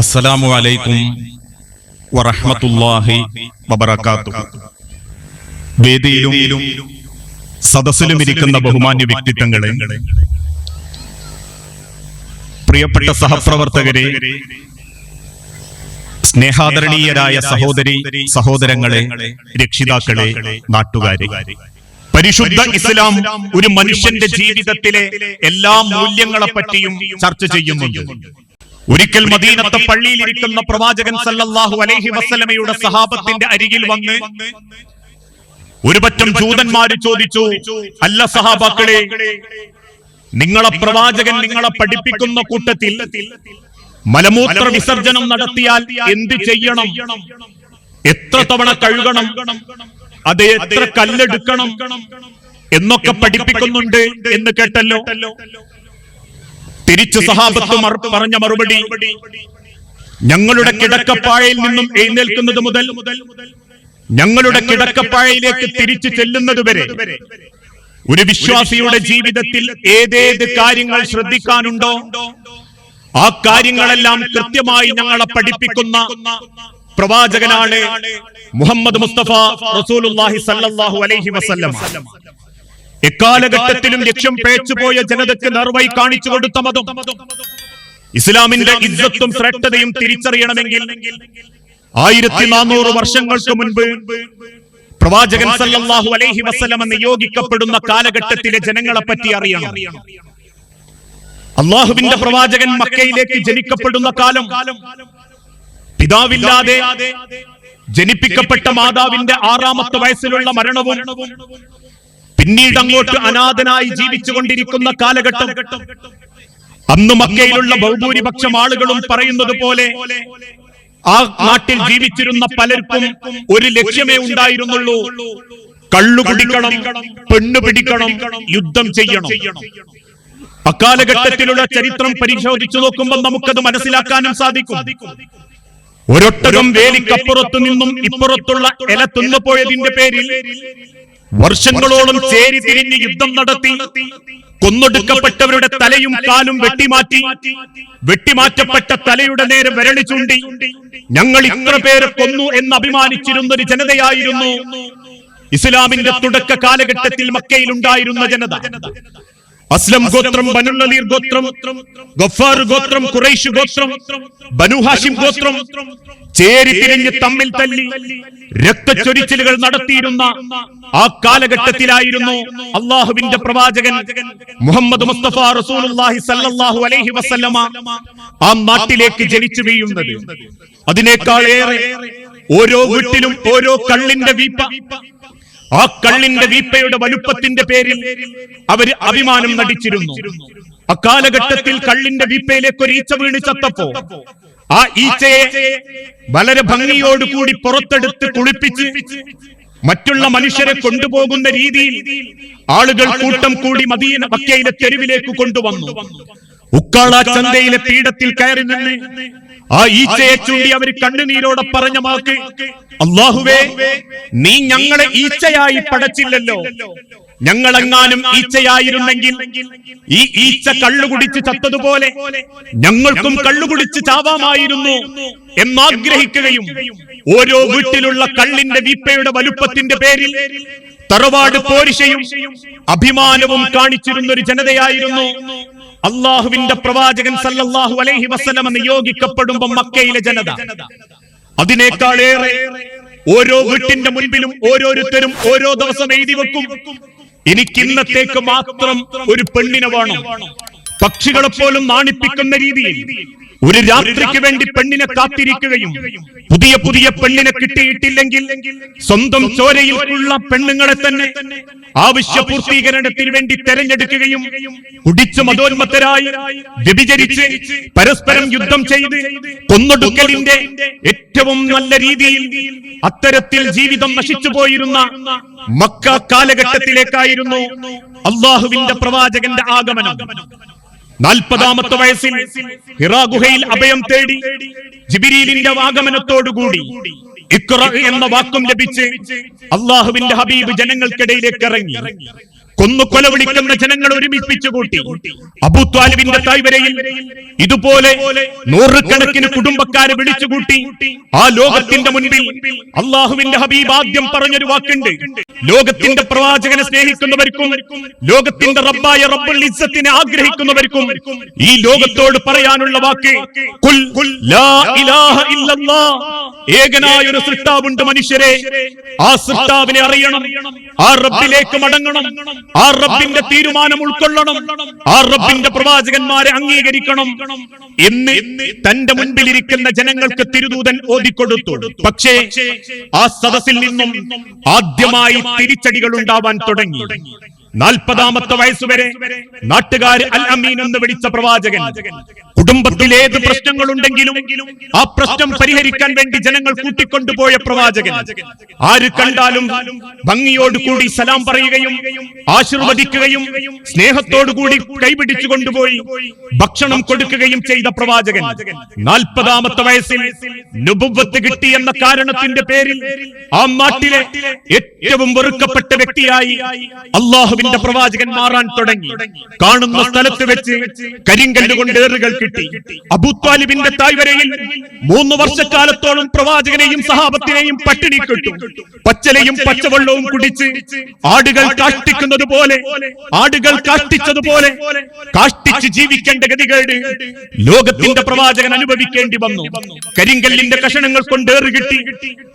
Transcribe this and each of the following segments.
അസ്സലാമു അലൈക്കും വറഹ്മത്തുള്ളാഹി വബറകാതുഹു. വേദിയിലും സദസ്സിലും ഇരിക്കുന്ന ബഹുമാന്യ വ്യക്തിത്വങ്ങളെ, പ്രിയപ്പെട്ട സഹപ്രവർത്തകരെ, സ്നേഹാദരണീയരായ സഹോദരി സഹോദരങ്ങളെ, രക്ഷിതാക്കളെ, നാട്ടുകാരെ, പരിശുദ്ധ ഇസ്ലാം ഒരു മനുഷ്യന്റെ ജീവിതത്തിലെ എല്ലാ മൂല്യങ്ങളെ പറ്റിയും ചർച്ച ചെയ്യുന്നുണ്ട്. ഒരിക്കൽ മദീനത്തെ പള്ളിയിൽ ഇരിക്കുന്ന പ്രവാചകൻ സല്ലല്ലാഹു അലൈഹി വസല്ലമയുടെ സഹാബത്തിന്റെ അരികിൽ വന്ന് ഒരുപറ്റം ജൂതന്മാര് ചോദിച്ചു, അല്ല സഹാബാക്കളെ, നിങ്ങളെ പ്രവാചകൻ നിങ്ങളെ പഠിപ്പിക്കുന്ന കൂട്ടത്തിൽ മലമൂത്ര വിസർജനം നടത്തിയാൽ എന്ത് ചെയ്യണം, എത്ര തവണ കഴുകണം, അത് എത്ര കല്ലെടുക്കണം എന്നൊക്കെ പഠിപ്പിക്കുന്നുണ്ട് എന്ന് കേട്ടല്ലോ. തിരിച്ചു സഹാബത്ത് പറഞ്ഞ മറുപടി, ഞങ്ങളുടെ കിടക്കപ്പാഴയിൽ നിന്നും എഴുന്നേൽക്കുന്നത് മുതൽ ഞങ്ങളുടെ കിടക്കപ്പാഴയിലേക്ക് തിരിച്ചു ചെല്ലുന്നത് വരെ ഒരു വിശ്വാസിയുടെ ജീവിതത്തിൽ ഏതേത് കാര്യങ്ങൾ ശ്രദ്ധിക്കാനുണ്ടോ ആ കാര്യങ്ങളെല്ലാം കൃത്യമായി ഞങ്ങളെ പഠിപ്പിക്കുന്ന പ്രവാചകനാണ് മുഹമ്മദ് മുസ്തഫ റസൂലുള്ളാഹി സ്വല്ലല്ലാഹു അലൈഹി വസല്ലം. എക്കാലഘട്ടത്തിലും ലക്ഷ്യം പേച്ചുപോയ ജനതയ്ക്ക് നേർവഴി കാണിച്ചു കൊടുത്ത മതം. ഇസ്ലാമിന്റെ ഇജ്ജത്തും ശ്രേഷ്ഠതയും തിരിച്ചറിയണമെങ്കിൽ 1400 വർഷങ്ങൾക്ക് മുൻപ് പ്രവാചകൻ സല്ലല്ലാഹു അലൈഹി വസല്ലം നിയോഗിക്കപ്പെടുന്ന കാലഘട്ടത്തിലെ ജനങ്ങളെ പറ്റി അറിയണം. അള്ളാഹുവിന്റെ പ്രവാചകൻ മക്കയിലേക്ക് ജനിക്കപ്പെടുന്ന കാലം, പിതാവില്ലാതെ ജനിപ്പിക്കപ്പെട്ട മാതാവിന്റെ 6ാമത്തെ വയസ്സിലുള്ള മരണവും പിന്നീട് അങ്ങോട്ട് അനാഥനായി ജീവിച്ചുകൊണ്ടിരിക്കുന്ന കാലഘട്ടം. അന്ന് മക്കയിലുള്ള ബഹുഭൂരിപക്ഷം ആളുകളും പറയുന്നത് പോലെ ആ നാട്ടിൽ ജീവിച്ചിരുന്ന പലർക്കും ഒരു ലക്ഷ്യമേ ഉണ്ടായിരുന്നുള്ളൂ: കള്ളു കുടിക്കണം, പെണ്ണു പിടിക്കണം, യുദ്ധം ചെയ്യണം. അക്കാലഘട്ടത്തിലുള്ള ചരിത്രം പരിശോധിച്ചു നോക്കുമ്പോൾ നമുക്കത് മനസ്സിലാക്കാനും സാധിക്കും. ഒരൊട്ടകം വേലിക്കപ്പുറത്തു നിന്നും ഇപ്പുറത്തുള്ള ഇല തിന്നുപോയതിന്റെ പേരിൽ വർഷങ്ങളോളം ചേരി തിരിഞ്ഞ് യുദ്ധം നടത്തി കൊന്നൊടുക്കപ്പെട്ടവരുടെ തലയും കാലും വെട്ടിമാറ്റപ്പെട്ട തലയുടെ നേരെ വിരളി ചൂണ്ടി ഞങ്ങൾ ഇത്ര പേരെ കൊന്നു എന്ന് അഭിമാനിച്ചിരുന്ന ഒരു ജനതയായിരുന്നു ഇസ്ലാമിന്റെ തുടക്ക കാലഘട്ടത്തിൽ മക്കയിൽ ഉണ്ടായിരുന്ന ജനത. അസ്ലം ഗോത്രം, ബനു നളീർ ഗോത്രം, ഗഫാർ ഗോത്രം, ഖുറൈശ് ഗോത്രം, ബനു ഹാഷിം ഗോത്രം ചേരി തിരിഞ്ഞ് തമ്മിൽ തല്ലി രക്തച്ചൊരിച്ചിലുകൾ നടത്തിയിരുന്ന ആ കാലഘട്ടത്തിലായിരുന്നു അള്ളാഹുവിന്റെ പ്രവാചകൻ മുഹമ്മദ് മുസ്തഫ റസൂലുള്ളാഹി സ്വല്ലല്ലാഹു അലൈഹി വസല്ലമ ആ നാട്ടിലേക്ക് ജനിച്ചു വീഴുന്നത്. അതിനേക്കാളേറെ ഓരോ വീട്ടിലും ഓരോ കള്ളിന്റെ വീപ്പ. ആ കള്ളിന്റെ വീപ്പയുടെ വലുപ്പത്തിന്റെ പേരിൽ അവർ അഭിമാനം നടിച്ചിരുന്നു. അക്കാലഘട്ടത്തിൽ കള്ളിന്റെ വീപ്പയിലേക്ക് ഒരു ഈച്ച വീണ് ചത്തപ്പോ ആ ഈച്ചയെ വളരെ ഭംഗിയോടുകൂടി പുറത്തെടുത്ത് കുളിപ്പിച്ച് മറ്റുള്ള മനുഷ്യരെ കൊണ്ടുപോകുന്ന രീതിയിൽ ആളുകൾ കൂട്ടം കൂടി മക്കയിലെ തെരുവിലേക്ക് കൊണ്ടുവന്നു. ഉക്കാള ചന്തയിലെ പീഠത്തിൽ കയറി നിന്ന് ആ ഈച്ചയെ ചൂണ്ടി അവർ കണ്ണുനീരോടെ പറഞ്ഞ വാക്ക്, അല്ലാഹുവേ, നീ ഞങ്ങളെ ഈച്ചയായി പടച്ചില്ലല്ലോ. ഞങ്ങളെങ്ങാനും ഈച്ചയായിരുന്നെങ്കിൽ ഈ ഈച്ച കള്ളുകുടിച്ച് ചത്തതുപോലെ ഞങ്ങൾക്കും കള്ളുകുടിച്ച് ചാവാമായിരുന്നു എന്നാഗ്രഹിക്കുകയും ഓരോ വീട്ടിലുള്ള കള്ളിന്റെ വീപ്പയുടെ വലുപ്പത്തിന്റെ പേരിൽ തറവാട് പോരിശയും അഭിമാനവും കാണിച്ചിരുന്ന ഒരു ജനതയായിരുന്നു അള്ളാഹുവിന്റെ പ്രവാചകൻ സല്ലല്ലാഹു അലൈഹി വസല്ലം നിയോഗിക്കപ്പെടുമ്പോൾ മക്കയിലെ ജനത. അതിനേക്കാളേറെ ഓരോ വീട്ടിന്റെ മുൻപിലും ഓരോരുത്തരും ഓരോ ദിവസം എഴുതി വെക്കും, എനിക്ക് ഇന്നത്തേക്ക് മാത്രം ഒരു പെണ്ണിനെ വേണം. പക്ഷികളെ പോലും നാണിപ്പിക്കുന്ന രീതിയിൽ ഒരു രാത്രിക്ക് വേണ്ടി പെണ്ണിനെ കാത്തിരിക്കുകയും പുതിയ പുതിയ പെണ്ണിനെ കിട്ടിയിട്ടില്ലെങ്കിൽ സ്വന്തം ചോരയിലുള്ള പെണ്ണുങ്ങളെ തന്നെ ആവശ്യ പൂർത്തീകരണത്തിന് വേണ്ടി തെരഞ്ഞെടുക്കുകയും കുടിച്ച് മതോന്മത്തരായി വ്യഭിചരിച്ച് പരസ്പരം യുദ്ധം ചെയ്ത് കൊന്നൊടുക്കലിന്റെ ഏറ്റവും നല്ല രീതിയിൽ അത്തരത്തിൽ ജീവിതം നശിച്ചു പോയിരുന്ന മക്ക കാലഘട്ടത്തിലേക്കായിരുന്നു അള്ളാഹുവിന്റെ പ്രവാചകന്റെ ആഗമനം. 40ാമത്തെ വയസ്സിൽ ഹിറാ ഗുഹയിൽ അഭയം തേടി ജിബ്രീലിന്റെ ആഗമനത്തോടുകൂടി ഇഖ്റ എന്ന വാക്കും ലഭിച്ച് അള്ളാഹുവിന്റെ ഹബീബ് ജനങ്ങൾക്കിടയിലേക്ക് ഇറങ്ങി. കൊന്നു കൊല വിളിക്കുന്ന ജനങ്ങൾ ഒരുമിപ്പിച്ചു കൂട്ടി. അബൂ ത്വാലിബിന്റെ തായ്വരയിൽ ഇതുപോലെ നൂറുകണക്കിന് കുടുംബക്കാരെ വിളിച്ചുകൂട്ടി. ആ ലോകത്തിന്റെ മുൻപിൽ അള്ളാഹുവിന്റെ ഹബീബ് ആദ്യം പറഞ്ഞൊരു വാക്കുണ്ട്. ലോകത്തിന്റെ പ്രവാചകനെ സ്നേഹിക്കുന്നവർക്കും ലോകത്തിന്റെ റബ്ബായ റബ്ബുൽ ഇസ്സത്തിനെ ആഗ്രഹിക്കുന്നവർക്കും ഈ ലോകത്തോട് പറയാനുള്ള വാക്ക് ഖുൽ ലാ ഇലാഹ ഇല്ലല്ലാഹ്. ഏകനായ ഒരു സൃഷ്ടാവുണ്ട് മനുഷ്യരെ. ആ സൃഷ്ടാവിനെ അറിയണം, ആ റബ്ബിലേക്ക് മടങ്ങണം, ആ റബ്ബിന്റെ തീരുമാനം ഉൾക്കൊള്ളണം, ആ റബ്ബിന്റെ പ്രവാചകന്മാരെ അംഗീകരിക്കണം എന്ന് തന്റെ മുൻപിലിരിക്കുന്ന ജനങ്ങൾക്ക് തിരുദൂതൻ ഓതിക്കൊടുത്തു. പക്ഷേ ആ സദസ്സിൽ നിന്നും ആദ്യമായി തിരിച്ചടികൾ ഉണ്ടാവാൻ തുടങ്ങി. 40ാമത്തെ വയസ്സുവരെ നാട്ടുകാർ അൽ അമീൻ എന്ന് വിളിച്ച പ്രവാചകൻ കുടുംബത്തിൽ ഏത് പ്രശ്നങ്ങളുണ്ടെങ്കിലും ആ പ്രശ്നം പരിഹരിക്കാൻ വേണ്ടി ജനങ്ങൾ കൂട്ടിക്കൊണ്ടുപോയ പ്രവാചകൻ. ആര് കണ്ടാലും ഭംഗിയോടുകൂടി സലാം പറയുകയും ആശീർവദിക്കുകയും സ്നേഹത്തോടുകൂടി കൈപിടിച്ചു കൊണ്ടുപോയി ഭക്ഷണം കൊടുക്കുകയും ചെയ്ത പ്രവാചകൻ 40ാമത്തെ വയസ്സിൽ നുബുവ്വത്ത് കിട്ടി എന്ന കാരണത്തിന്റെ പേരിൽ ആ നാട്ടിലെ ഏറ്റവും വെറുക്കപ്പെട്ട വ്യക്തിയായി അള്ളാഹുവിന്റെ പ്രവാചകൻ മാറാൻ തുടങ്ങി. കാണുന്ന സ്ഥലത്ത് വെച്ച് കരിങ്കല്ലുകൊണ്ട് ഏറുകൾ കിട്ടി. അബൂ ത്വാലിബിന്റെ തായ്വരയിൽ 3 വർഷക്കാലത്തോളം പ്രവാചകനെയും സഹാബത്തിനെയും പട്ടിണി കിട്ടു. പച്ചലയും പച്ചവെള്ളവും കുടിച്ച് ആടുകൾ കാഷ്ടിക്കുന്നത് പോലെ, ആടുകൾ കാഷ്ടിച്ചതുപോലെ കാഷ്ടിച്ച് ജീവിക്കേണ്ട ഗതികേട് ലോകത്തിന്റെ പ്രവാചകൻ അനുഭവിക്കേണ്ടി വന്നു. കരിങ്കല്ലിന്റെ കഷണങ്ങൾ കൊണ്ട് ഏറുകിട്ടി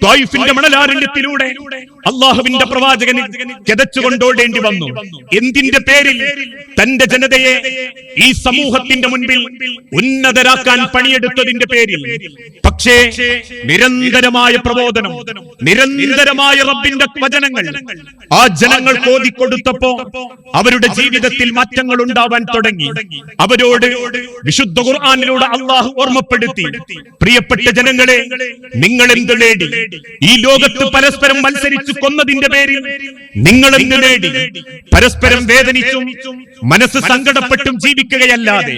ത്വായിഫിന്റെ മണലാരണ്യത്തിലൂടെ അള്ളാഹുവിന്റെ പ്രവാചകന് കിതച്ചുകൊണ്ടോടേണ്ടി വന്നു. എന്തിന്റെ പേരിൽ? തന്റെ ജനതയെ ഈ സമൂഹത്തിന്റെ മുൻപിൽ ഉന്നതരാക്കാൻ പണിയെടുത്തതിന്റെ പേരിൽ. പക്ഷേ നിരന്തരമായ പ്രബോധനം, നിരന്തരമായ റബ്ബിന്റെ വചനങ്ങൾ ആ ജനങ്ങൾ ഓതിക്കൊടുത്തപ്പോ അവരുടെ ജീവിതത്തിൽ മാറ്റങ്ങൾ ഉണ്ടാവാൻ തുടങ്ങി. അവരോട് വിശുദ്ധ ഖുർആനിലൂടെ അള്ളാഹു ഓർമ്മപ്പെടുത്തി, പ്രിയപ്പെട്ട ജനങ്ങളെ, നിങ്ങൾ എന്ത് നേടി? ഈ ലോകത്ത് പരസ്പരം മത്സരിച്ചു കൊന്നതിന്റെ പേരിൽ നിങ്ങൾ എന്ത് നേടി? പരസ്പരം വേദനിച്ചും മനസ്സ് സങ്കടപ്പെട്ടും ജീവിക്കുകയല്ലാതെ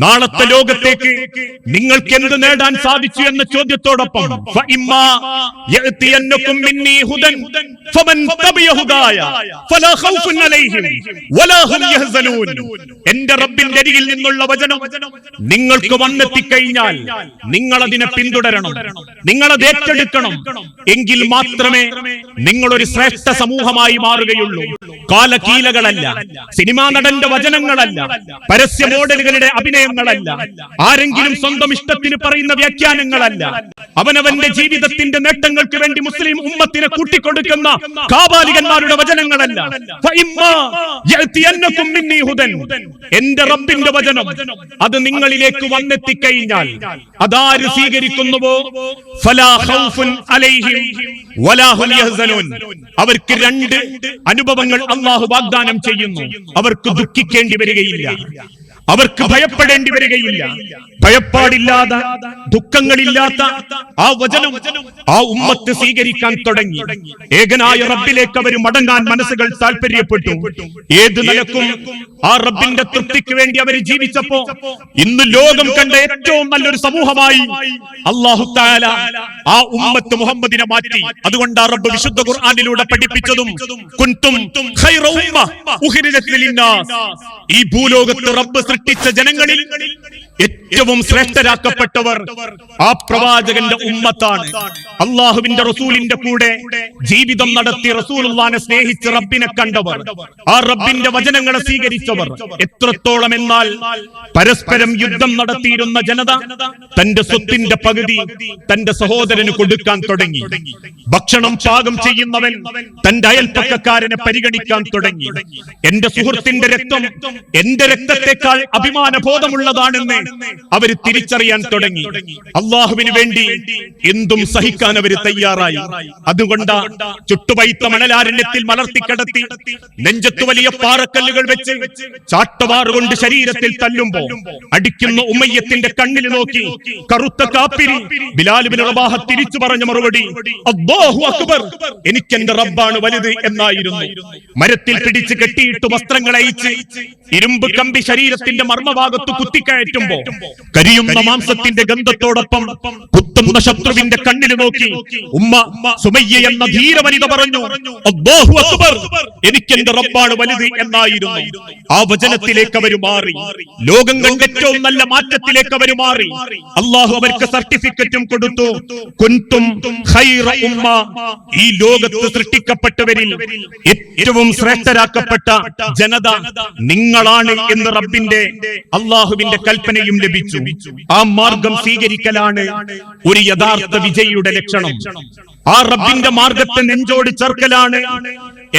നാളത്തെ ലോകത്തേക്ക് നിങ്ങൾക്ക് എന്ത് നേടാൻ സാധിച്ചു എന്ന ചോദ്യത്തോടൊപ്പം എന്റെ റബ്ബിന്റെ അരികിൽ നിന്നുള്ള വചനം നിങ്ങൾക്ക് വന്നെത്തിക്കഴിഞ്ഞാൽ നിങ്ങൾ അതിനെ പിന്തുടരണം, നിങ്ങളത് ഏറ്റെടുക്കണം. എങ്കിൽ മാത്രമേ നിങ്ങളൊരു ശ്രേഷ്ഠ സമൂഹമായി മാറുകയുള്ളൂ. കാലകീലകളല്ല, സിനിമാ നടന്റെ വചനങ്ങളല്ല, പരസ്യ മോഡലുകളുടെ അഭിനയങ്ങളല്ല, ആരെങ്കിലും സ്വന്തം ഇഷ്ടത്തിന് പറയുന്ന വ്യാഖ്യാനങ്ങളല്ല, അവനവന്റെ ജീവിതത്തിന്റെ നേട്ടങ്ങൾക്ക് വേണ്ടി മുസ്ലിം ഉമ്മത്തിനെ കൂട്ടിക്കൊടുക്കുന്ന കാബാലികന്മാരുടെ വചനങ്ങളല്ല. എന്റെ റബ്ബിന്റെ വചനം അത് നിങ്ങളിലേക്ക് വന്നെത്തിക്കഴിഞ്ഞാൽ അതാര് സ്വീകരിക്കുന്നുവോ ഫലാ ഖൗഫുൻ അലൈഹിം വലാ ഹും യഹ്സനൂൻ. അവർക്ക് 2 അനുഭവങ്ങൾ അല്ലാഹു വാഗ്ദാനം ചെയ്യുന്നു. അവർക്ക് ദുഃഖിക്കേണ്ടി വരികയില്ല, അവർക്ക് ഭയപ്പെടേണ്ടി വരികയില്ല. ഭയപ്പാടില്ലാത്ത, ദുഃഖങ്ങളില്ലാത്ത ആ വചനം ആ ഉമ്മത്ത് സ്വീകരിക്കാൻ തുടങ്ങി. ഏകനായ റബ്ബിലേക്ക് അവർ മടങ്ങാൻ മനസ്സുകൾ താല്പര്യപ്പെട്ടു. ഏത് നിലക്കും ആ റബ്ബിന്റെ തൃപ്തിക്ക് വേണ്ടി അവർ ജീവിച്ചപ്പോ ഇന്ന് ലോകം കണ്ട ഏറ്റവും നല്ലൊരു സമൂഹമായി അല്ലാഹു തആല ആ ഉമ്മത്ത് മുഹമ്മദിനെ മാറ്റി. അതുകൊണ്ട് ആ റബ്ബ് വിശുദ്ധ ഖുർആനിലൂടെ പഠിപ്പിച്ചതും കുൻതും ഖൈറ ഉമ്മ ഉഖ്രിജത് ലിന്നാസ്, ഈ ഭൂലോകത്ത് റബ്ബ് സൃഷ്ടിച്ച ജനങ്ങളിൽ ഏറ്റവും ശ്രേഷ്ഠരാക്കപ്പെട്ടവർ ആ പ്രവാചകന്റെ ഉമ്മത്താണ്. അള്ളാഹുവിന്റെ റസൂലിന്റെ കൂടെ ജീവിതം നടത്തി റസൂലുള്ളാഹിനെ സ്നേഹിച്ച് റബ്ബിനെ കണ്ടവർ, ആ റബ്ബിന്റെ വചനങ്ങളെ സ്വീകരിച്ചവർ. എത്രത്തോളം എന്നാൽ പരസ്പരം യുദ്ധം നടത്തിയിരുന്ന ജനത തന്റെ സ്വത്തിന്റെ പകുതി തന്റെ സഹോദരന് കൊടുക്കാൻ തുടങ്ങി. ഭക്ഷണം പാകം ചെയ്യുന്നവൻ തന്റെ അയൽപ്പക്കക്കാരനെ പരിഗണിക്കാൻ തുടങ്ങി. എന്റെ സുഹൃത്തിന്റെ രക്തം എന്റെ രക്തത്തെക്കാൾ അഭിമാനബോധമുള്ളതാണെന്ന് അവര് തിരിച്ചറിയാൻ തുടങ്ങി. അള്ളാഹുവിന് വേണ്ടി എന്തും സഹിക്കാൻ അവര് തയ്യാറായി. അതുകൊണ്ട് ചുട്ടുപൈത്ത മണലാരണ്യത്തിൽ മലർത്തിക്കിടത്തി നെഞ്ചത്ത് വലിയ പാറക്കല്ലുകൾ വെച്ച് ചാട്ടവാറുകൊണ്ട് ശരീരത്തിൽ തല്ലുമ്പോ അടിക്കുന്ന ഉമയ്യത്തിന്റെ കണ്ണിൽ നോക്കി കറുത്ത കാപ്പിരി ബിലാൽ ഇബ്നു റബാഹ തിരിച്ചു പറഞ്ഞ മറുപടി അല്ലാഹു അക്ബർ, എനിക്കെന്റെ റബ്ബാണ് വലുത് എന്നായിരുന്നു. മരത്തിൽ പിടിച്ച് കെട്ടിയിട്ട് വസ്ത്രങ്ങൾ അയച്ച് ഇരുമ്പ് കമ്പി ശരീരത്തിന്റെ മർമ്മഭാഗത്ത് കുത്തിക്കയറ്റുമ്പോ കരിയുന്ന മാംസത്തിന്റെ ഗന്ധത്തിൽ കുടുംബത്തോടൊപ്പം കുത്തുന്ന ശത്രുവിന്റെ കണ്ണിൽ നോക്കി ഉമ്മ സുമയ്യ എന്ന ധീരവനിത പറഞ്ഞു, അല്ലാഹു അക്ബർ, എനിക്ക് എന്റെ റബ്ബാണ് വലുത് എന്നായിരുന്നു. ആ വചനത്തിലേക്ക് അവർ മാറി. ലോകം കണ്ട ഏറ്റവും നല്ല മാറ്റത്തിലേക്ക് അവർ മാറി. അല്ലാഹു അവർക്ക് സർട്ടിഫിക്കറ്റും കൊടുത്തു. കുൻതും ഖൈറ ഉമ്മ, ഈ ലോകത്ത് സൃഷ്ടിക്കപ്പെട്ടവരിൽ ഏറ്റവും ശ്രേഷ്ഠരാക്കപ്പെട്ട ജനത നിങ്ങളാണ് എന്ന് റബ്ബിന്റെ അല്ലാഹുവിന്റെ കൽപ്പനയും ലഭിച്ചു. ആ മാർഗം സ്വീകരിക്കലാണ് ഒരു യഥാർത്ഥ വിജയിയുടെ ലക്ഷണം. ആ റബ്ബിന്റെ മാർഗത്തെ നെഞ്ചോട് ചേർക്കലാണ്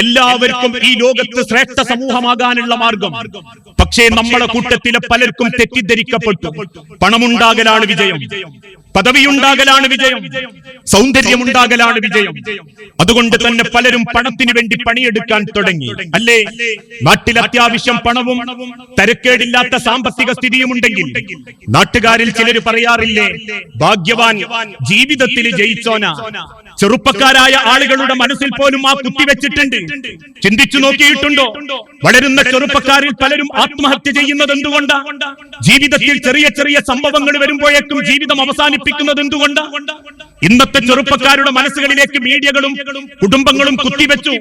എല്ലാവർക്കും ഈ ലോകത്ത് ശ്രേഷ്ഠ സമൂഹമാകാനുള്ള മാർഗം. പക്ഷേ നമ്മുടെ കൂട്ടത്തിലെ പലർക്കും തെറ്റിദ്ധരിക്കപ്പെട്ടു. പണമുണ്ടാകലാണ് വിജയം, പദവിയുണ്ടാകലാണ് വിജയം, സൗന്ദര്യമുണ്ടാകലാണ് വിജയം. അതുകൊണ്ട് തന്നെ പലരും പണത്തിന് വേണ്ടി പണിയെടുക്കാൻ തുടങ്ങി. അല്ലേ? നാട്ടിൽ അത്യാവശ്യം പണവും തരക്കേടില്ലാത്ത സാമ്പത്തിക സ്ഥിതിയും ഉണ്ടെങ്കിൽ നാട്ടുകാരിൽ ചിലർ പറയാറില്ലേ, ഭാഗ്യവാൻ ജീവിതത്തിൽ ജയിച്ചോന. ചെറുപ്പക്കാരായ ആളുകളുടെ മനസ്സിൽ പോലും ആ കുത്തിവെച്ചിട്ടുണ്ട്. ചിന്തിച്ചു നോക്കിയിട്ടുണ്ടോ? വളരുന്ന ചെറുപ്പക്കാരിൽ പലരും ആത്മഹത്യ ചെയ്യുന്നത് എന്തുകൊണ്ടാ? ജീവിതത്തിൽ ചെറിയ ചെറിയ സംഭവങ്ങൾ വരുമ്പോഴേക്കും ജീവിതം അവസാനിപ്പിക്കുന്നത് എന്തുകൊണ്ടാ? ഇന്നത്തെ ചെറുപ്പക്കാരുടെ മനസ്സുകളിലേക്ക് മീഡിയകളും കുടുംബങ്ങളും കുത്തിവെച്ചു.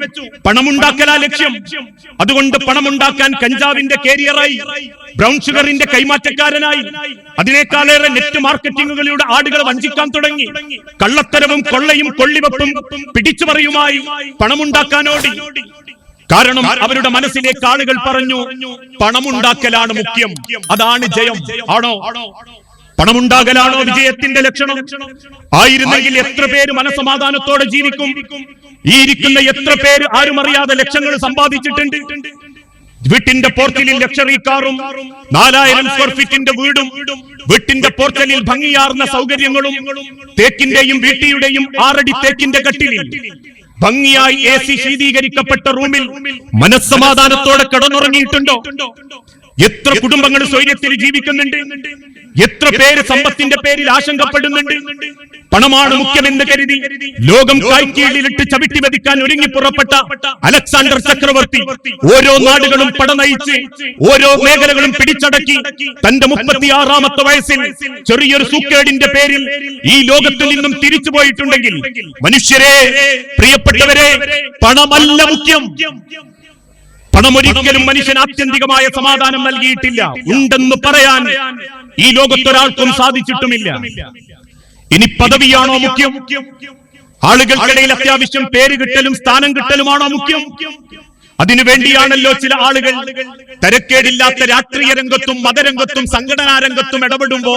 പണമുണ്ടാക്കലാ ലക്ഷ്യം. അതുകൊണ്ട് പണമുണ്ടാക്കാൻ കഞ്ചാവിന്റെ കാരിയറായി, ബ്രൗൺ ഷുഗറിന്റെ കൈമാറ്റക്കാരനായി, അതിനേക്കാളേറെ നെറ്റ് മാർക്കറ്റിംഗുകളിലൂടെ ആളുകളെ വഞ്ചിക്കാൻ തുടങ്ങി. കള്ളത്തരവും കൊള്ളയും കൊള്ളിവെപ്പും പിടിച്ചുപറിയുമായി പണമുണ്ടാക്കാനോടി. കാരണം അവരുടെ മനസ്സിലേക്ക് ആളുകൾ പറഞ്ഞു, പണമുണ്ടാക്കലാണ് മുഖ്യം, അതാണ് ജയം. ആണോ? പണമുണ്ടാകലാണോ വിജയത്തിന്റെ ലക്ഷണം? ആയിരുന്നെങ്കിൽ എത്ര പേര് മനസമാധാനത്തോടെ ജീവിക്കും? ഈ ഇരിക്കുന്ന എത്ര പേര് ആരും അറിയാതെ ലക്ഷങ്ങൾ സമ്പാദിച്ചിട്ടുണ്ട്? വീട്ടിന്റെ പോർച്ചിലിൽ ലക്ഷറി കാറും 4000 സ്ക്വയർ ഫീറ്റിന്റെ വീടും വീട്ടിന്റെ പോർച്ചലിൽ ഭംഗിയാർന്ന സൗകര്യങ്ങളും തേക്കിന്റെയും വീട്ടിയുടെയും 6 അടി തേക്കിന്റെ കട്ടിലിൽ ഭംഗിയായി AC ശീതീകരിക്കപ്പെട്ട റൂമിൽ മനസ്സമാധാനത്തോടെ കിടന്നുറങ്ങിയിട്ടുണ്ടോ? എത്ര കുടുംബങ്ങൾ സ്വൈര്യത്തിൽ ജീവിക്കുന്നുണ്ട്? എത്ര പേര് സമ്പത്തിന്റെ പേരിൽ ആശങ്കപ്പെടുന്നുണ്ട്? പണമാണ് മുഖ്യമെന്ന് കരുതി ലോകം കൈക്കീഴിലിട്ട് ചവിട്ടി വധിക്കാൻ ഒരുങ്ങി പുറപ്പെട്ട അലക്സാണ്ടർ ചക്രവർത്തി ഓരോ നാടുകളും പടനയിച്ച് ഓരോ മേഖലകളും പിടിച്ചടക്കി തന്റെ 36ാമത്തെ വയസ്സിൽ ചെറിയൊരു സൂക്കേടിന്റെ പേരിൽ ഈ ലോകത്തിൽ നിന്നും തിരിച്ചു പോയിട്ടുണ്ടെങ്കിൽ, മനുഷ്യരെ, പ്രിയപ്പെട്ടവരെ, പണമല്ല മുഖ്യം. പണമൊരിക്കലും മനുഷ്യന് ആത്യന്തികമായ സമാധാനം നൽകിയിട്ടില്ല. ഉണ്ടെന്ന് പറയാൻ ഈ ലോകത്തൊരാൾക്കും സാധിച്ചിട്ടുമില്ല. ഇനി പദവിയാണോ മുഖ്യം? ആളുകൾക്കിടയിൽ അത്യാവശ്യം പേര് കിട്ടലും സ്ഥാനം കിട്ടലുമാണോ മുഖ്യം? അതിനുവേണ്ടിയാണല്ലോ ചില ആളുകൾ തരക്കേടില്ലാത്ത രാഷ്ട്രീയ രംഗത്തും മതരംഗത്തും സംഘടനാ രംഗത്തും ഇടപെടുമ്പോ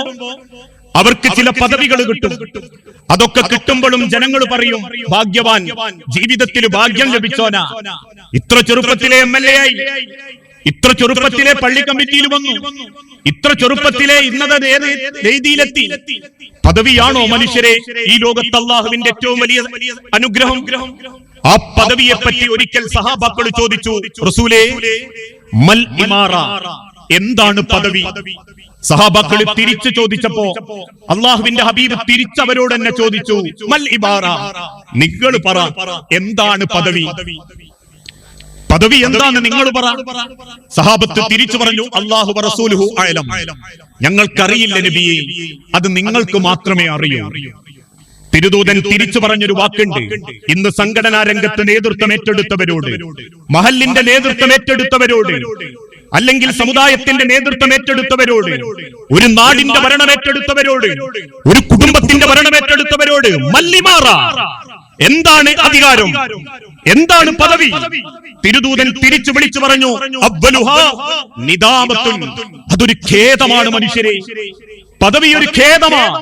അവർക്ക് ചില പദവികൾ കിട്ടും. അതൊക്കെ കിട്ടുമ്പോഴും ജനങ്ങൾ പറയും, ഭാഗ്യവാൻ, ജീവിതത്തിൽ ഭാഗ്യം ലഭിച്ചോനാ. ഇത്ര ചെറുപ്പത്തിലെ MLA ആയി, ഇത്ര ചെറുപ്പത്തിലെ പള്ളി കമ്മിറ്റിയിൽ വന്നു, ഇത്ര ചെറുപ്പത്തിലെ ഇന്നത്തെ വേദിയിലെത്തി. പദവിയാണോ മനുഷ്യരെ ഈ ലോകത്ത് അല്ലാഹുവിന്റെ ഏറ്റവും വലിയ അനുഗ്രഹം? ആ പദവിയെ പറ്റി ഒരിക്കൽ സഹാബാക്കൾ ചോദിച്ചു, റസൂലേ, മൽ ഇമാറ, എന്താണ് പദവി? സഹാബാക്കൾ തിരിച്ചു ചോദിച്ചപ്പോ അള്ളാഹുവിന്റെ ഹബീബ് തിരിച്ചവരോട് തന്നെ ചോദിച്ചു, മൽ ഇബാറ, നിങ്ങൾ പറ, എന്താണ് പദവി? പദവി എന്താണ് നിങ്ങൾ പറ. സഹാബത്ത് തിരിച്ചു പറഞ്ഞു, അല്ലാഹു വറസൂലുഹു അഅലം, ഞങ്ങൾക്കറിയില്ല നബിയേ, അത് നിങ്ങൾക്ക് മാത്രമേ അറിയൂ. തിരുദൂതൻ തിരിച്ചു പറഞ്ഞൊരു വാക്കുണ്ട്, ഇന്ന് സംഘടനാ രംഗത്ത് നേതൃത്വം ഏറ്റെടുത്തവരോട്, മഹല്ലിന്റെ നേതൃത്വം ഏറ്റെടുത്തവരോട്, അല്ലെങ്കിൽ സമുദായത്തിന്റെ നേതൃത്വം ഏറ്റെടുത്തവരോട്, ഒരു നാടിന്റെ ഭരണം ഏറ്റെടുത്തവരോട്, ഒരു കുടുംബത്തിന്റെ ഭരണം ഏറ്റെടുത്തവരോട്, മല്ലിമാറ, എന്താണ് അധികാരം? എന്താണ് പദവി? തിരുദൂതൻ തിരിച്ചു വിളിച്ചു പറഞ്ഞു, അവ്വലുഹാ നിദാമത്തുൻ, അതൊരു ഖേദമാണ് മനുഷ്യരെ. പദവി ഒരു ഖേദമാണ്.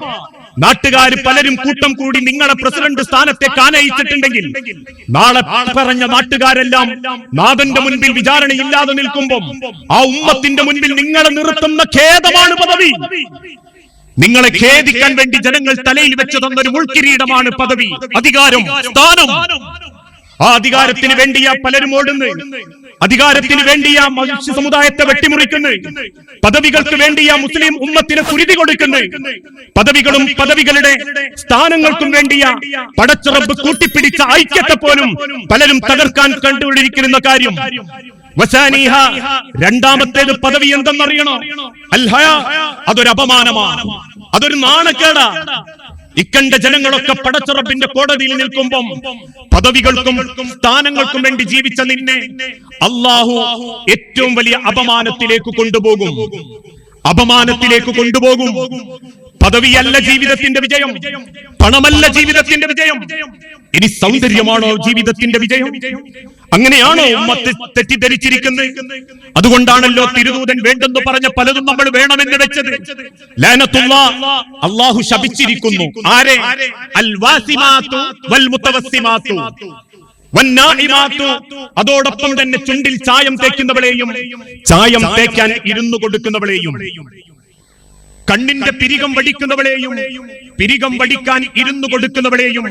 നാട്ടുകാർ പലരും കൂട്ടം കൂടി നിങ്ങളെ പ്രസിഡന്റ് സ്ഥാനത്തേക്ക് ആനയിച്ചിട്ടുണ്ടെങ്കിൽ നാളെ പറഞ്ഞ നാട്ടുകാരെല്ലാം നാഥന്റെ മുൻപിൽ വിചാരണയില്ലാതെ നിൽക്കുമ്പോൾ ആ ഉമ്മത്തിന്റെ മുൻപിൽ നിങ്ങളെ നിർത്തുന്ന ഖേദമാണ് പദവി. നിങ്ങളെ ഖേദിക്കാൻ വേണ്ടി ജനങ്ങൾ തലയിൽ വെച്ചു തന്നൊരു മുൾക്കിരീടമാണ് പദവി, അധികാരം, സ്ഥാനം. ആ അധികാരത്തിന് വേണ്ടിയാ പലരും ഓടുന്നു. അധികാരത്തിന് വേണ്ടിയാ മനുഷ്യ സമുദായത്തെ വെട്ടിമുറിക്കുന്നു. പദവികൾക്ക് വേണ്ടിയാ മുസ്ലിം ഉമ്മത്തിന് കുരുതി കൊടുക്കുന്നു. പദവികളും പദവികളുടെ സ്ഥാനങ്ങൾക്കും വേണ്ടിയാ പടച്ച റബ്ബ് കൂട്ടിപ്പിടിച്ച ഐക്യത്തെ പോലും പലരും തകർക്കാൻ കണ്ടുകൊണ്ടിരിക്കുന്ന കാര്യം. രണ്ടാമത്തേത് പദവി എന്തെന്നറിയണോ? അൽ ഹയാ, അതൊരു അപമാനമാണ്. അതൊരു നാണക്കേടാ. ഇക്കണ്ട ജനങ്ങളൊക്കെ പടച്ചുറപ്പിന്റെ കോടതിയിൽ നിൽക്കുമ്പം പദവികൾക്കും സ്ഥാനങ്ങൾക്കും വേണ്ടി ജീവിച്ച നിന്നെ അള്ളാഹു ഏറ്റവും വലിയ അപമാനത്തിലേക്ക് കൊണ്ടുപോകും. പദവിയല്ല ജീവിതത്തിന്റെ വിജയം, പണമല്ല ജീവിതത്തിന്റെ വിജയം. ഇനി സൗന്ദര്യമാണോ ജീവിതത്തിന്റെ വിജയം? അങ്ങനെയാണോ ഉമ്മത്ത് തെറ്റിദ്ധരിച്ചിരിക്കുന്നത്? അതുകൊണ്ടാണല്ലോ തിരുദൂതൻ വേണ്ടെന്ന് പറഞ്ഞ പലതും നമ്മൾ വേണമെന്ന് വെച്ചത്. ലഅനത്തുല്ലാഹ്, അല്ലാഹു ശപിച്ചിരിക്കുന്നു. ആരെ? അൽ വാസിമാതു വൽ മുതവസ്സിമാതു വന്നാഇമാതു. അതോടൊപ്പം തന്നെ ചുണ്ടിൽ ചായം തേക്കുന്നവളെയും ചായം തേക്കാൻ ഇരുന്നു കൊടുക്കുന്നവളെയും, കണ്ണിന്റെ പിരികം വടിക്കുന്നവളെയും പിരികം വടിക്കാൻ ഇരുന്നു കൊടുക്കുന്നവളെയും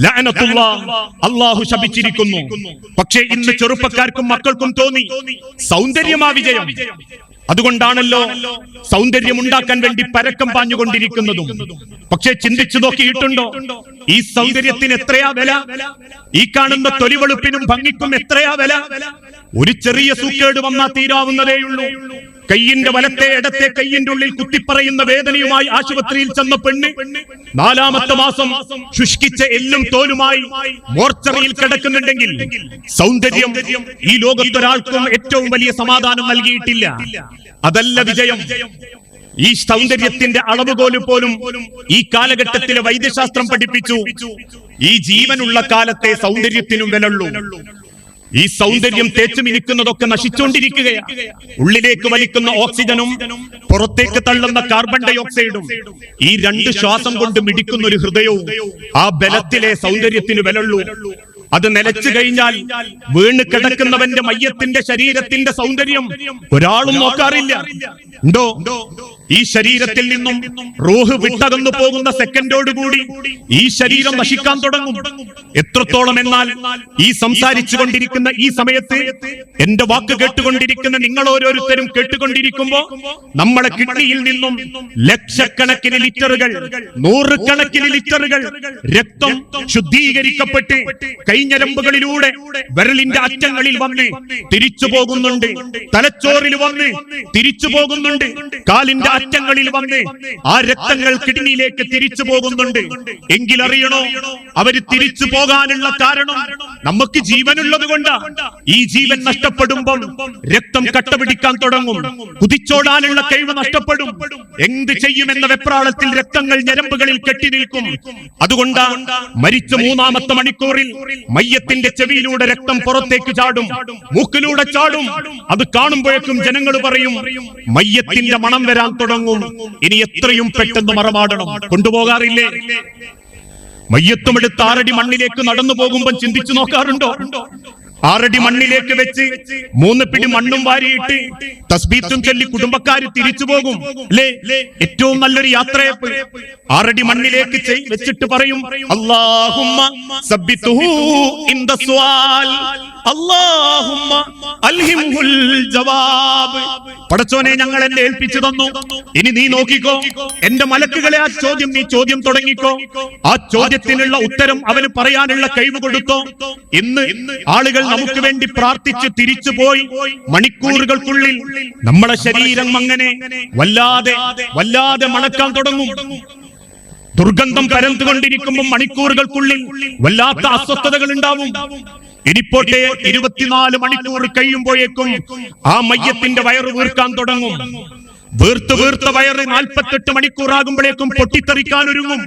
ലഅനത്തുല്ലാഹ്, അല്ലാഹു ശപിച്ചിരിക്കുന്നു. പക്ഷേ ഇന്ന് ചെറുപ്പക്കാർക്കും മക്കൾക്കും തോന്നി സൗന്ദര്യമാ വിജയം. അതുകൊണ്ടാണല്ലോ സൗന്ദര്യം ഉണ്ടാക്കാൻ വേണ്ടി പരക്കം പാഞ്ഞുകൊണ്ടിരിക്കുന്നതും. പക്ഷേ ചിന്തിച്ചു നോക്കിയിട്ടുണ്ടോ, ഈ സൗന്ദര്യത്തിന് എത്രയാ വില? ഈ കാണുന്ന തൊലിവെളുപ്പിനും ഭംഗിക്കും എത്രയാ വില? ഒരു ചെറിയ സൂക്കേട് വന്നാൽ തീരാവുന്നതേയുള്ളൂ. കയ്യിന്റെ വലത്തെ ഇടത്തെ കയ്യിന്റെ ഉള്ളിൽ കുത്തിപ്പറയുന്ന വേദനയുമായി ആശുപത്രിയിൽ ചെന്ന പെണ്ണ് 4-ാമത്തെ മാസം ശുഷ്കിച്ച എല്ലും തോലുമായി മോർച്ചറിയിൽ കിടക്കുന്നുണ്ടെങ്കിൽ സൗന്ദര്യം ഈ ലോകത്തൊരാൾക്കും ഏറ്റവും വലിയ സമാധാനം നൽകിയിട്ടില്ല. അതല്ല വിജയം. ഈ സൗന്ദര്യത്തിന്റെ അളവുകോല് പോലും ഈ കാലഘട്ടത്തിലെ വൈദ്യശാസ്ത്രം പഠിപ്പിച്ചു. ഈ ജീവനുള്ള കാലത്തെ സൗന്ദര്യത്തിനും വിലയുള്ളൂ. ഈ സൗന്ദര്യം തേച്ചു മിനിക്കുന്നതൊക്കെ നശിച്ചുകൊണ്ടിരിക്കുകയാണ്. ഉള്ളിലേക്ക് വലിക്കുന്ന ഓക്സിജനും പുറത്തേക്ക് തള്ളുന്ന കാർബൺ ഡൈ ഓക്സൈഡും, ഈ 2 ശ്വാസം കൊണ്ട് മിടിക്കുന്ന ഒരു ഹൃദയവും, ആ ബലത്തിലെ സൗന്ദര്യത്തിന് വിലയുള്ളൂ. അത് നിലച്ചു കഴിഞ്ഞാൽ വീണ് കിടക്കുന്നവന്റെ മയ്യത്തിന്റെ ശരീരത്തിന്റെ സൗന്ദര്യം ഒരാളും നോക്കാറില്ല. ഉണ്ടോ? ഈ ശരീരത്തിൽ നിന്നും റൂഹ് വിട്ടകന്നു പോകുന്ന സെക്കൻഡോടുകൂടി ഈ ശരീരം നശിക്കാൻ തുടങ്ങും. എത്രത്തോളം എന്നാൽ ഈ സംസാരിച്ചു കൊണ്ടിരിക്കുന്ന ഈ സമയത്ത് എന്റെ വാക്ക് കേട്ടുകൊണ്ടിരിക്കുന്ന നിങ്ങൾ ഓരോരുത്തരും കേട്ടുകൊണ്ടിരിക്കുമ്പോ നമ്മളെ കിഡ്നിയിൽ നിന്നും ലക്ഷക്കണക്കിന് ലിറ്ററുകൾ, 100 കണക്കിന് ലിറ്ററുകൾ രക്തം ശുദ്ധീകരിക്കപ്പെട്ട് കൈഞ്ഞരമ്പുകളിലൂടെ വിരലിന്റെ അറ്റങ്ങളിൽ വന്ന് തിരിച്ചു പോകുന്നുണ്ട്, തലച്ചോറിൽ വന്ന് തിരിച്ചു പോകുന്നുണ്ട്, കാലിന്റെ അറ്റങ്ങളിൽ വന്ന് ആ രക്തങ്ങൾ കിഡ്നിയിലേക്ക് തിരിച്ചു പോകുന്നുണ്ട്. എങ്കിലറിയണോ, അവര് തിരിച്ചു പോകാനുള്ള കാരണം നമുക്ക് ജീവനുള്ളത് കൊണ്ടാ. ഈ ജീവൻ നഷ്ടപ്പെടുമ്പോൾ രക്തം കട്ടപിടിക്കാൻ തുടങ്ങും, കുതിച്ചോടാനുള്ള കഴിവ് നഷ്ടപ്പെടും. എന്ത് ചെയ്യുമെന്ന വെപ്രാളത്തിൽ രക്തങ്ങൾ ഞരമ്പുകളിൽ കെട്ടി നിൽക്കും. അതുകൊണ്ടാ മരിച്ച 3-ാമത്തെ മണിക്കൂറിൽ മയ്യത്തിന്റെ ചെവിയിലൂടെ രക്തം പുറത്തേക്ക് ചാടും, മൂക്കിലൂടെ ചാടും. അത് കാണുമ്പോഴേക്കും ജനങ്ങൾ പറയും മയ്യത്തിന്റെ മണം വരാൻ തുടങ്ങും, ഇനി എത്രയും പെട്ടെന്ന് മറമാടണം. കൊണ്ടുപോകാറില്ലേ? മയ്യത്തും എടുത്ത് 6 അടി മണ്ണിലേക്ക് നടന്നു പോകുമ്പോൾ ചിന്തിച്ചു നോക്കാറുണ്ടോ? 6 അടി മണ്ണിലേക്ക് വെച്ച് 3 പിടി മണ്ണും വാരിയിട്ട് തസ്ബീത്തും ചൊല്ലി കുടുംബക്കാര് തിരിച്ചു പോകും അല്ലേ? ഏറ്റവും നല്ലൊരു യാത്രയപ്പ് 6 അടി മണ്ണിലേക്ക് വെച്ചിട്ട് പറയും, അല്ലാഹുമ്മ സബ്ബിതുഹു ഇൻദ സുആൽ, അല്ലാഹുമ്മ അൽഹിംഹുൽ ജവാബ്. പടച്ചോനെ, ഞങ്ങൾ എന്നെ ഏൽപ്പിച്ചു തന്നു, ഇനി നീ നോക്കിക്കോ. എന്റെ മലക്കുകളെ ആ ചോദ്യം നീ ചോദ്യം തുടങ്ങിക്കോ. ആ ചോദ്യത്തിനുള്ള ഉത്തരം അവന് പറയാനുള്ള കഴിവ് കൊടുത്തോ. ഇന്ന് ആളുകൾ നമുക്ക് വേണ്ടി പ്രാർത്ഥിച്ച് തിരിച്ചുപോയി മണിക്കൂറുകൾക്കുള്ളിൽ നമ്മുടെ ശരീരം അങ്ങനെ വല്ലാതെ മണക്കാൻ തുടങ്ങും. ദുർഗന്ധം പരന്നുകൊണ്ടിരിക്കുമ്പോൾ മണിക്കൂറുകൾക്കുള്ളിൽ വല്ലാത്ത അസ്വസ്ഥതകൾ ഉണ്ടാവും. ഇനിപ്പോട്ടെ 24 മണിക്കൂർ കഴിയുമ്പോഴേക്കും ആ മയ്യത്തിന്റെ വയറ് വീർക്കാൻ തുടങ്ങും. വീർത്ത വയറ് 48 മണിക്കൂറാകുമ്പോഴേക്കും പൊട്ടിത്തെറിക്കാൻ ഒരുങ്ങും.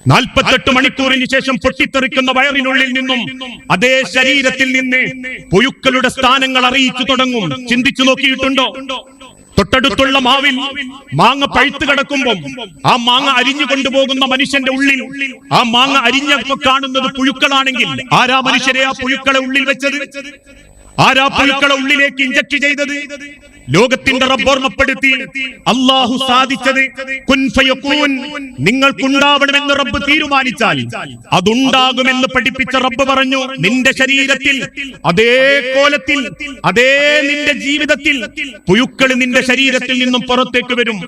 48 മണിക്കൂറിന് ശേഷം പൊട്ടിത്തെറിക്കുന്ന വയറിനുള്ളിൽ നിന്നും അതേ ശരീരത്തിൽ നിന്ന് പുഴുക്കളുടെ സ്ഥാനങ്ങൾ അറിയിച്ചു തുടങ്ങും. ചിന്തിച്ചു നോക്കിയിട്ടുണ്ടോ? തൊട്ടടുത്തുള്ള മാവിൽ മാങ്ങ പഴുത്ത് കിടക്കുമ്പോൾ ആ മാങ്ങ അരിഞ്ഞു കൊണ്ടുപോകുന്ന മനുഷ്യന്റെ ഉള്ളിൽ ആ മാങ്ങ അരിഞ്ഞപ്പോ കാണുന്നത് പുഴുക്കളാണെങ്കിൽ ആരാ മനുഷ്യരെ ആ പുഴുക്കളെ ഉള്ളിൽ വെച്ചത്? ആരാ പുഴുക്കളെ ഉള്ളിലേക്ക് ഇഞ്ചക്ട് ചെയ്തത്? ലോകത്തിന്റെ റബ്ബ് ഓർമ്മപ്പെടുത്തി, അല്ലാഹു സാധിച്ചത് കുൻ ഫയകൂൻ, നിങ്ങൾക്കുണ്ടാവണമെന്ന് റബ്ബ് തീരുമാനിച്ചാൽ അതുണ്ടാകുമെന്ന് പഠിപ്പിച്ച റബ്ബ് പറഞ്ഞു, നിന്റെ ശരീരത്തിൽ അതേ കോലത്തിൽ അതേ നിന്റെ ജീവിതത്തിൽ പുഴുക്കൾ നിന്റെ ശരീരത്തിൽ നിന്നും പുറത്തേക്ക് വരും.